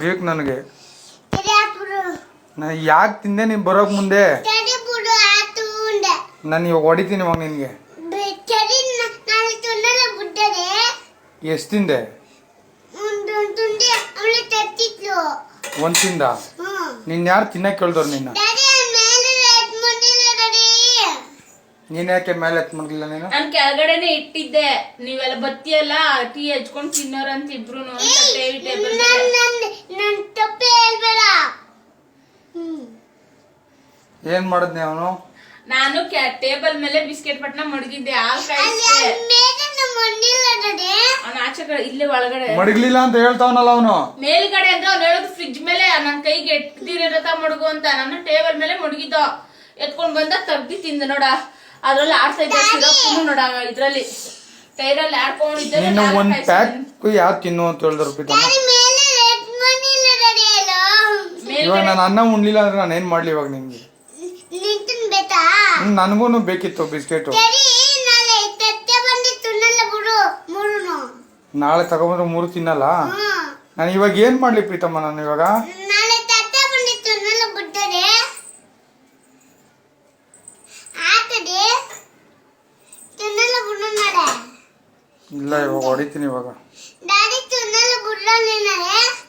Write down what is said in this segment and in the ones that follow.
ಬೇಕು ನನಗೆ. ನಾನು ಯಾಕೆ ತಿಂದೆ ನೀನು ಬರೋಕ್ ಮುಂದೆ? ನಾನು ಇವಾಗ ಹೊಡಿತೀನಿ ಇವಾಗ ನಿನಗೆ. ಎಷ್ಟು ತಿಂದೆ? ಒಂದು ತಿಂದ? ನಿನ್ನ ಯಾರು ತಿನ್ನಕ್ಕೆ ಕೇಳ್ದವ್ರು ನಿನ್ನ? ನೀನ್ ಯಾಕೆ ಮೇಲೆ ಎತ್ ಮಾಡ್ಲಿಲ್ಲ ನೀನು? ನಾನು ಕೆಳಗಡೆನೆ ಇಟ್ಟಿದ್ದೆ, ನೀವೆಲ್ಲ ಬತ್ತಿಯಲ್ಲ ಟೀ ಹಚ್ಕೊಂಡು ತಿನ್ನೋರಂತ ಇಬ್ರು. ಏನ್ ಮಾಡದ್ನಿ ಅವನು? ನಾನು ಟೇಬಲ್ ಮೇಲೆ ಬಿಸ್ಕೆಟ್ ಪಟ್ನ ಮಡಗಿದ್ದೆ, ಅವ್ನು ಆಚೆ ಕಡೆ ಇಲ್ಲೇ ಒಳಗಡೆ ಮಡಗ್ಲಿಲ್ಲ ಅಂತ ಹೇಳ್ತಾವನಲ್ಲ ಅವನು. ಮೇಲ್ಗಡೆ ಅಂದ್ರೆ ಅವ್ನು ಹೇಳೋದು ಫ್ರಿಡ್ಜ್ ಮೇಲೆ ನನ್ ಕೈಗೆ ಎಟ್ದಿರತ ಮಡಗು ಅಂತ. ನಾನು ಟೇಬಲ್ ಮೇಲೆ ಮಡಗಿದ್ದ, ಎತ್ಕೊಂಡ್ ಬಂದ ತಗ್ದಿ ತಿಂದ ನೋಡ. ಅದ್ರಲ್ಲಿ ಆಡ್ತಾ ಇದ್ದ ಸಿರಪ್ ನೋಡ, ಇದ್ರಲ್ಲಿ ಟೈರಲ್ಲಿ ಆಡ್ಕೊಂಡಿದ್ದೆ. ಒಂದ್ ಪ್ಯಾಕ್ ಯಾವ್ದು ತಿನ್ನು ಅಂತ ಹೇಳಿದ್ರು. ಇವಾಗ ನಾನು ಅನ್ನ ಉಣ್ಲಿಲ್ಲ ಅಂದ್ರೆ ನಾನು ಏನ್ ಮಾಡ್ಲಿ ಇವಾಗ ನಿಮ್ಗೆ? ನನ್ಗೂನು ಬೇಕಿತ್ತು ಬಿಸ್ಕೆಟ್. ನಾಳೆ ತಗೊಂಡ್ರೆ 3 ತಿನ್ನಲ್ಲ. ನಾನು ಇವಾಗ ಏನ್ ಮಾಡ್ಲಿ ಪ್ರೀತಮ್ಮ? ನಾನು ಇವಾಗ ಇಲ್ಲ, ಇವಾಗ ಹೊಡಿತೀನಿ. ಇವಾಗ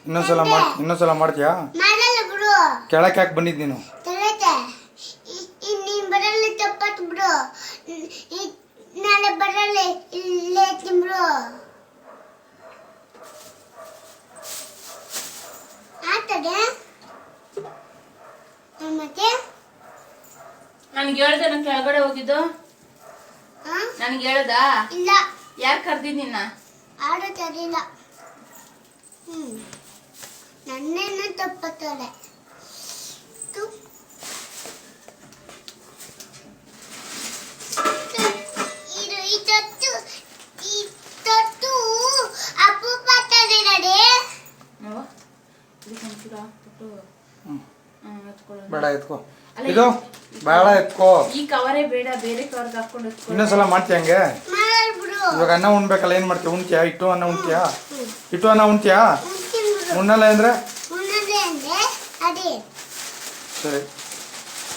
ಇನ್ನೊಂದ್ಸಲ ಮಾಡ್ತೀಯಾ? ಕೆಳಕ್ಕೆ ಯಾಕೆ ಬಂದಿದ್ ನೀನು? ನನ್ಗೆ ಹೇಳ್ದೆ ನಾನು ಕೆಳಗಡೆ ಹೋಗಿದ್ದು? ನನ್ಗೆ ಹೇಳ್ದ? ಇಲ್ಲ. ಯಾರು ಕರ್ದಿದ್ ನಿನ್ನ? ಆಡೋ ತರಿಲ್ಲ. ನನ್ನೇನು ತಪ್ಪತ್ತಲೆ. ಬೇಡ ಎತ್ಕೋ, ಇದು ಬೇಡ ಎತ್ಕೋ. ಈ ಕವರೇ ಬೇಡ, ಬೇರೆ ಕವರ್ ಹಾಕೊಂಡು ಇನ್ನೊಂದ್ಸಲ ಮಾಡ್ತೀಯ ಹಂಗೆ? ಇವಾಗ ಅನ್ನ ಉಣ್ಬೇಕಲ್ಲ, ಏನ್ ಮಾಡ್ತೀಯ? ಉಣ್ತೀಯಾ? ಇಟ್ಟು ಅನ್ನ ಉಣ್ತೀಯಾ? ಇಟ್ಟು ಅನ್ನ ಉಣ್ತೀಯಾ? ಉಣ್ಣಲ್ಲ ಅಂದ್ರೆ ಸರಿ.